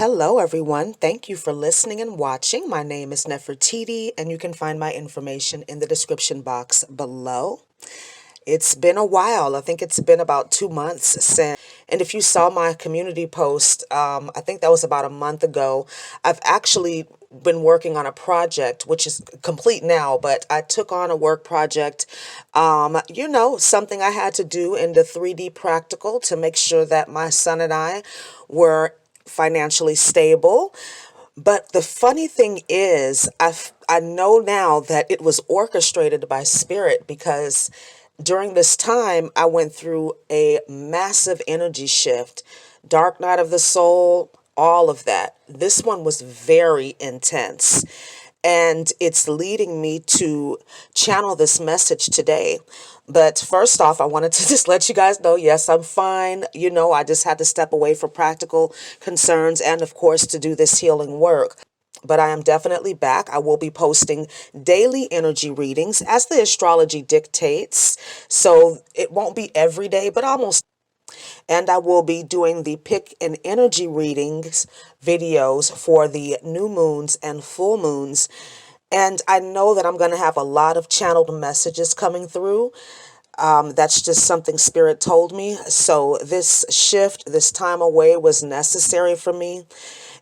Hello, everyone. Thank you for listening and watching. My name is Nefertiti, and you can find my information in the description box below. It's been a while. I think it's been about 2 months since. And if you saw my community post, I think that was about a month ago. I've actually been working on a project, which is complete now, but I took on a work project, something I had to do in the 3D practical to make sure that my son and I were financially stable. But the funny thing is, I know now that it was orchestrated by spirit because during this time I went through a massive energy shift, dark night of the soul, all of that. This one was very intense. And it's leading me to channel this message today. But first off, I wanted to just let you guys know, yes, I'm fine. I just had to step away for practical concerns and, of course, to do this healing work. But I am definitely back. I will be posting daily energy readings as the astrology dictates. So it won't be every day, but almost. And I will be doing the pick and energy readings videos for the new moons and full moons. And I know that I'm going to have a lot of channeled messages coming through. That's just something Spirit told me. So this shift, this time away was necessary for me.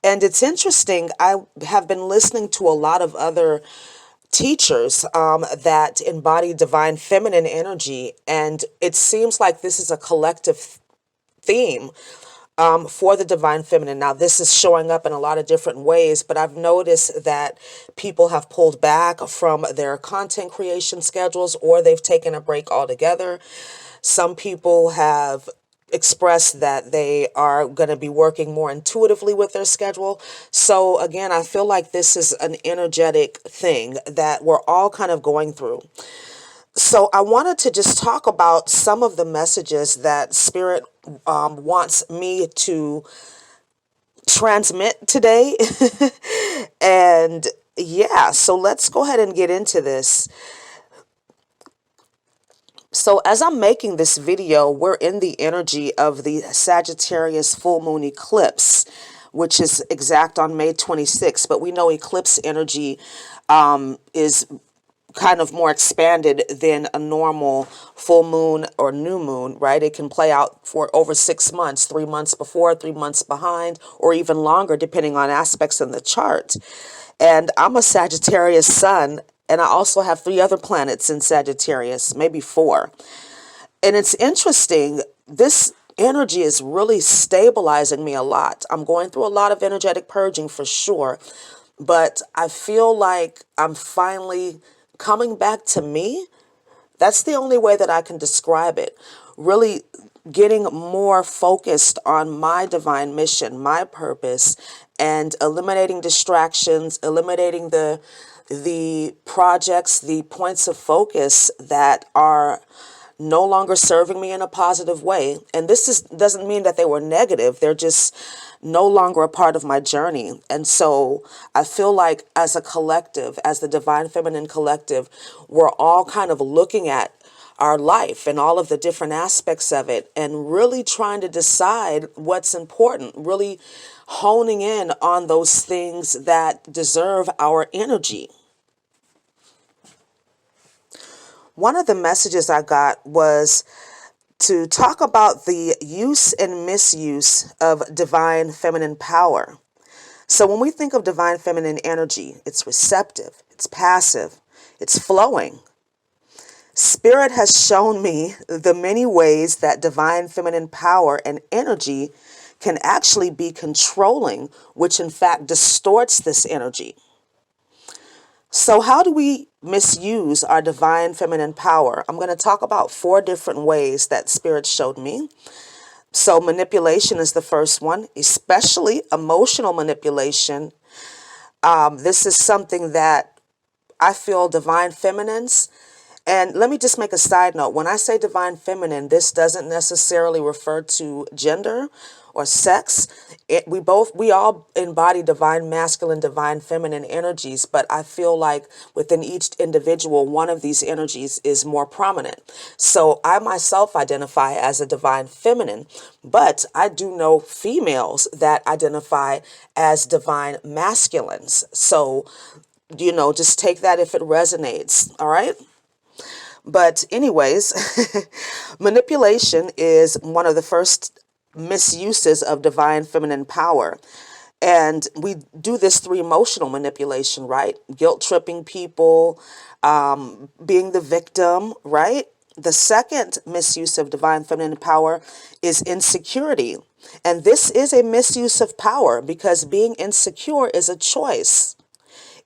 And it's interesting, I have been listening to a lot of other teachers that embody divine feminine energy. And it seems like this is a collective theme for the divine feminine. Now, this is showing up in a lot of different ways, but I've noticed that people have pulled back from their content creation schedules or they've taken a break altogether. Some people have expressed that they are going to be working more intuitively with their schedule. So again, I feel like this is an energetic thing that we're all kind of going through. So I wanted to just talk about some of the messages that Spirit wants me to transmit today. And yeah, so let's go ahead and get into this. So as I'm making this video, we're in the energy of the Sagittarius full moon eclipse, which is exact on May 26th. But we know eclipse energy is kind of more expanded than a normal full moon or new moon, right? It can play out for over 6 months, 3 months before, 3 months behind, or even longer, depending on aspects in the chart. And I'm a Sagittarius sun, and I also have 3 other planets in Sagittarius, maybe 4. And it's interesting, this energy is really stabilizing me a lot. I'm going through a lot of energetic purging for sure, but I feel like I'm finally coming back to me. That's the only way that I can describe it. Really getting more focused on my divine mission, my purpose, and eliminating distractions, eliminating the projects, the points of focus that are no longer serving me in a positive way. And doesn't mean that they were negative. They're just no longer a part of my journey. And so I feel like as a collective, as the Divine Feminine Collective, we're all kind of looking at our life and all of the different aspects of it and really trying to decide what's important, really honing in on those things that deserve our energy. One of the messages I got was to talk about the use and misuse of divine feminine power. So when we think of divine feminine energy, it's receptive, it's passive, it's flowing. Spirit has shown me the many ways that divine feminine power and energy can actually be controlling, which in fact distorts this energy. So how do we misuse our divine feminine power? I'm going to talk about 4 different ways that Spirit showed me. So manipulation is the first one, especially emotional manipulation. This is something that I feel divine feminines. And let me just make a side note. When I say divine feminine, this doesn't necessarily refer to gender or sex. We all embody divine masculine, divine feminine energies, but I feel like within each individual, one of these energies is more prominent. So I myself identify as a divine feminine, but I do know females that identify as divine masculines. So, just take that if it resonates. All right. But anyways, manipulation is one of the first misuses of divine feminine power. And we do this through emotional manipulation, right? Guilt tripping people, being the victim, right? The second misuse of divine feminine power is insecurity. And this is a misuse of power because being insecure is a choice.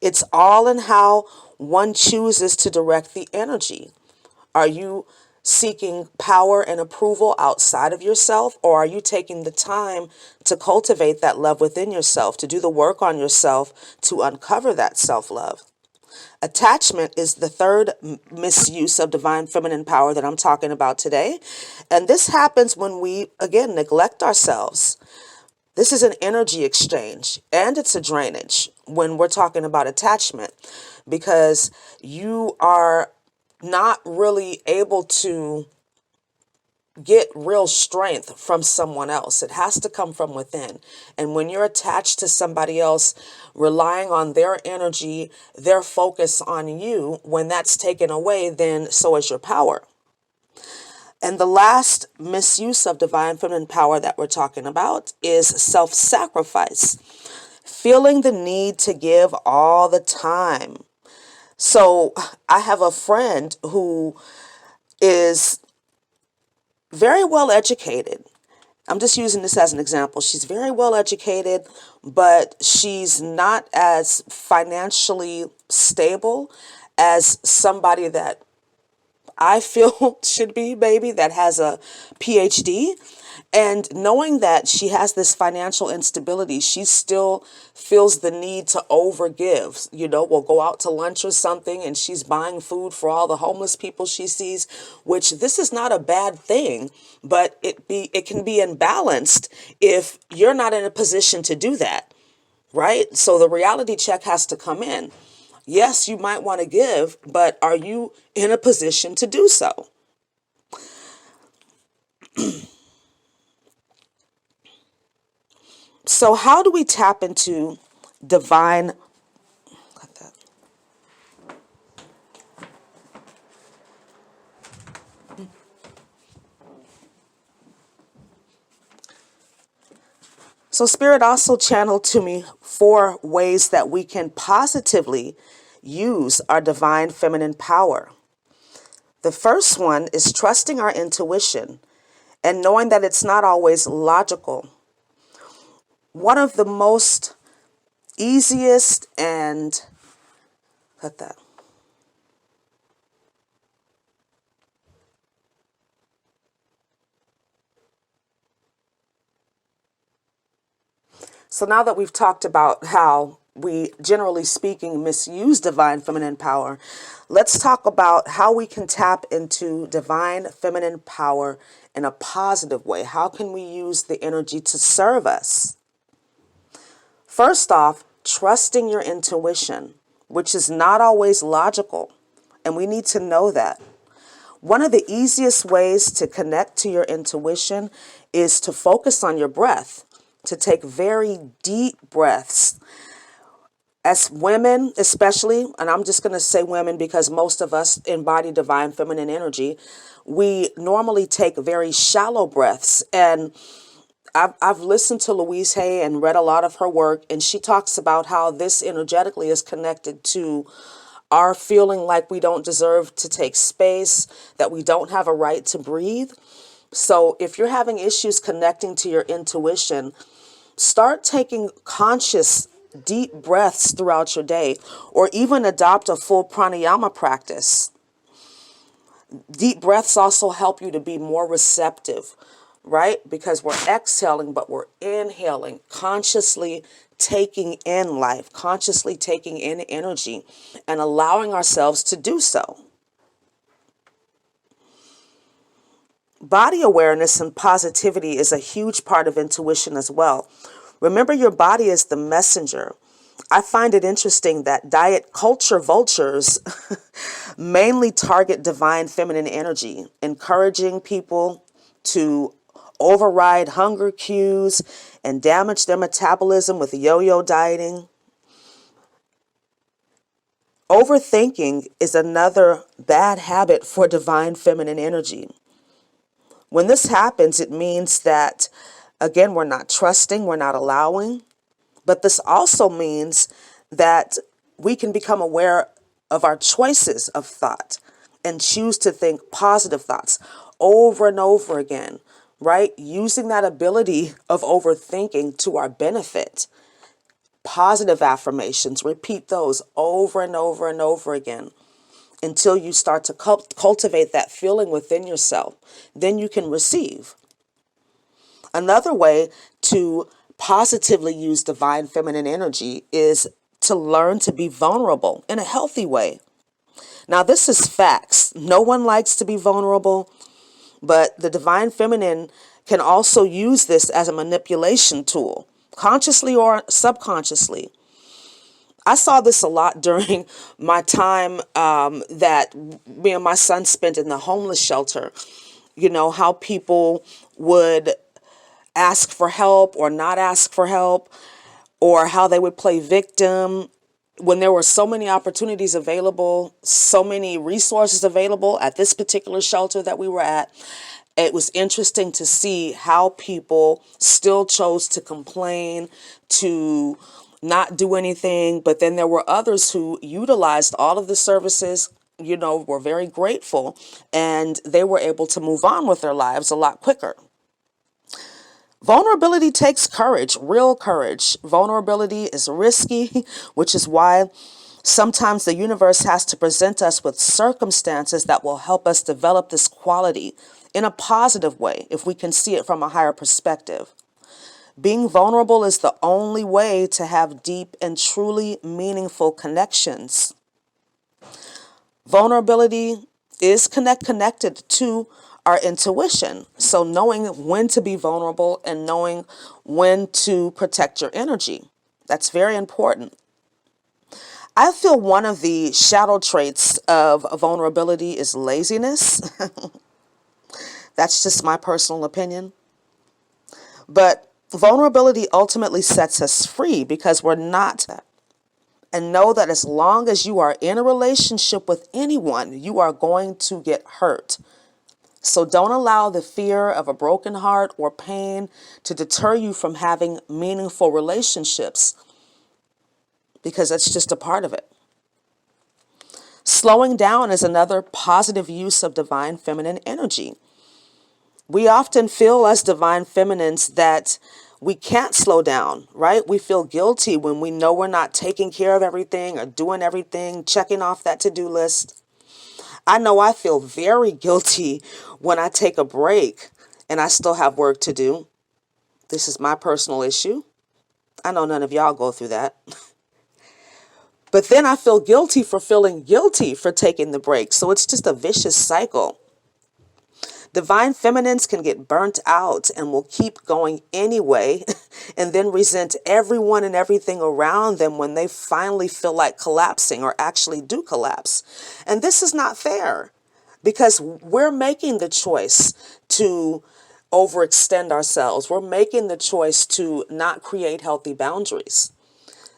It's all in how one chooses to direct the energy. Are you seeking power and approval outside of yourself, or are you taking the time to cultivate that love within yourself, to do the work on yourself to uncover that self-love? Attachment is the third misuse of divine feminine power that I'm talking about today. And this happens when we, again, neglect ourselves. This is an energy exchange and it's a drainage when we're talking about attachment because you are not really able to get real strength from someone else. It has to come from within. And when you're attached to somebody else, relying on their energy, their focus on you, when that's taken away, then so is your power. And the last misuse of divine feminine power that we're talking about is self-sacrifice, feeling the need to give all the time. So I have a friend who is very well educated. I'm just using this as an example. She's very well educated, but she's not as financially stable as somebody that I feel should be, maybe, that has a PhD. And knowing that she has this financial instability, she still feels the need to overgive. We'll go out to lunch or something and she's buying food for all the homeless people she sees, which this is not a bad thing, but it can be imbalanced if you're not in a position to do that, right? So the reality check has to come in. Yes, you might want to give, but are you in a position to do so? So how do we tap into divine... Cut that. So Spirit also channeled to me 4 ways that we can positively use our divine feminine power. The first one is trusting our intuition and knowing that it's not always logical. One of the most easiest and... Cut that. So now that we've talked about how we, generally speaking, misuse divine feminine power, let's talk about how we can tap into divine feminine power in a positive way. How can we use the energy to serve us? First off, trusting your intuition, which is not always logical, and we need to know that. One of the easiest ways to connect to your intuition is to focus on your breath, to take very deep breaths. As women, especially, and I'm just going to say women because most of us embody divine feminine energy, we normally take very shallow breaths. And I've listened to Louise Hay and read a lot of her work, and she talks about how this energetically is connected to our feeling like we don't deserve to take space, that we don't have a right to breathe. So if you're having issues connecting to your intuition, start taking conscious, deep breaths throughout your day, or even adopt a full pranayama practice. Deep breaths also help you to be more receptive, right? Because we're exhaling, but we're inhaling, consciously taking in life, consciously taking in energy, and allowing ourselves to do so. Body awareness and positivity is a huge part of intuition as well. Remember, your body is the messenger. I find it interesting that diet culture vultures mainly target divine feminine energy, encouraging people to override hunger cues and damage their metabolism with yo-yo dieting. Overthinking is another bad habit for divine feminine energy. When this happens, it means that, again, we're not trusting, we're not allowing, but this also means that we can become aware of our choices of thought and choose to think positive thoughts over and over again, right? Using that ability of overthinking to our benefit. Positive affirmations, repeat those over and over and over again until you start to cultivate that feeling within yourself. Then you can receive. Another way to positively use divine feminine energy is to learn to be vulnerable in a healthy way. Now, this is facts. No one likes to be vulnerable, but the divine feminine can also use this as a manipulation tool, consciously or subconsciously. I saw this a lot during my time that me and my son spent in the homeless shelter. You know, how people would ask for help or not ask for help, or how they would play victim when there were so many opportunities available, so many resources available at this particular shelter that we were at. It was interesting to see how people still chose to complain, to not do anything. But then there were others who utilized all of the services, you know, were very grateful, and they were able to move on with their lives a lot quicker. Vulnerability takes courage, real courage. Vulnerability is risky, which is why sometimes the universe has to present us with circumstances that will help us develop this quality in a positive way if we can see it from a higher perspective. Being vulnerable is the only way to have deep and truly meaningful connections. Vulnerability is connected to our intuition. So knowing when to be vulnerable and knowing when to protect your energy, that's very important. I feel one of the shadow traits of vulnerability is laziness. That's just my personal opinion. But vulnerability ultimately sets us free because we're not. And know that as long as you are in a relationship with anyone, you are going to get hurt. So don't allow the fear of a broken heart or pain to deter you from having meaningful relationships, because that's just a part of it. Slowing down is another positive use of divine feminine energy. We often feel as divine feminines that we can't slow down, right? We feel guilty when we know we're not taking care of everything or doing everything, checking off that to-do list. I know I feel very guilty when I take a break and I still have work to do. This is my personal issue. I know none of y'all go through that. But then I feel guilty for feeling guilty for taking the break. So it's just a vicious cycle. Divine feminines can get burnt out and will keep going anyway and then resent everyone and everything around them when they finally feel like collapsing or actually do collapse. And this is not fair because we're making the choice to overextend ourselves. We're making the choice to not create healthy boundaries.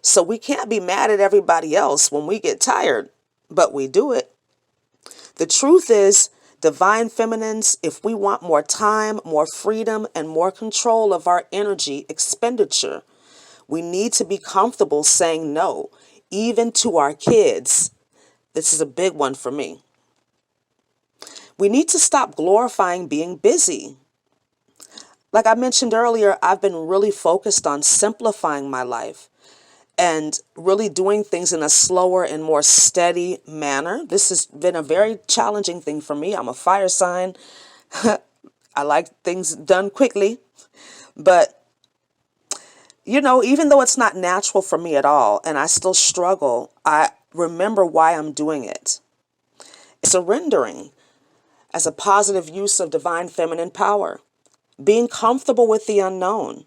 So we can't be mad at everybody else when we get tired, but we do it. The truth is, divine feminines, if we want more time, more freedom, and more control of our energy expenditure, we need to be comfortable saying no, even to our kids. This is a big one for me. We need to stop glorifying being busy. Like I mentioned earlier, I've been really focused on simplifying my life and really doing things in a slower and more steady manner. This has been a very challenging thing for me. I'm a fire sign. I like things done quickly. But, you know, even though it's not natural for me at all, and I still struggle, I remember why I'm doing it. Surrendering. as a positive use of divine feminine power, being comfortable with the unknown.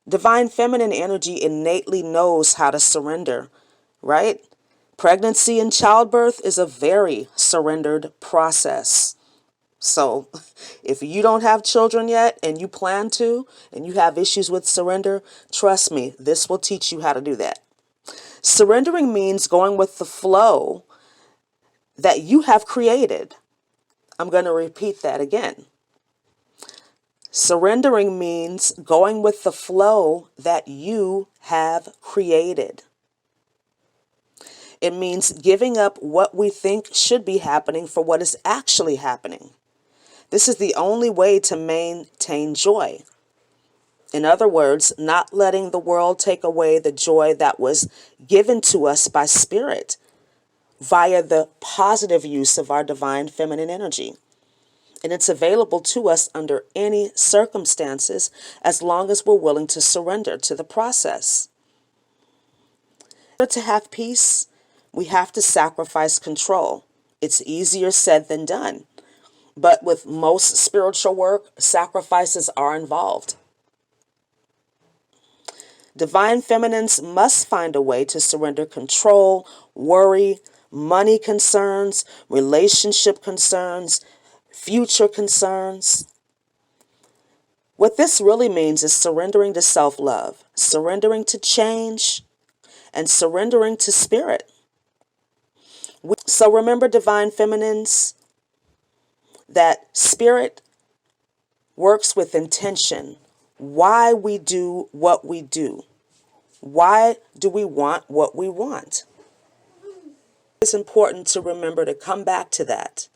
Divine feminine energy innately knows how to surrender, right? Pregnancy and childbirth is a very surrendered process. So if you don't have children yet and you plan to, and you have issues with surrender, trust me, this will teach you how to do that. Surrendering means going with the flow that you have created. I'm going to repeat that again. Surrendering means going with the flow that you have created. It means giving up what we think should be happening for what is actually happening. This is the only way to maintain joy. In other words, not letting the world take away the joy that was given to us by Spirit via the positive use of our divine feminine energy. And it's available to us under any circumstances as long as we're willing to surrender to the process. In order to have peace, we have to sacrifice control. It's easier said than done. But with most spiritual work, sacrifices are involved. Divine feminines must find a way to surrender control, worry, money concerns, relationship concerns, future concerns. What this really means is surrendering to self-love, surrendering to change, and surrendering to Spirit. So remember, divine feminines, that Spirit works with intention. Why we do what we do. Why do we want what we want? It's important to remember to come back to that,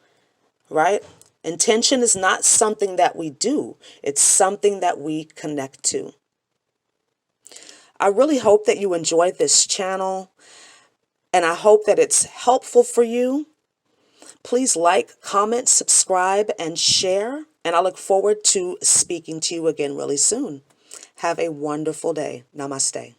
right? Intention is not something that we do. It's something that we connect to. I really hope that you enjoyed this channel, and I hope that it's helpful for you. Please like, comment, subscribe, and share. And I look forward to speaking to you again really soon. Have a wonderful day. Namaste.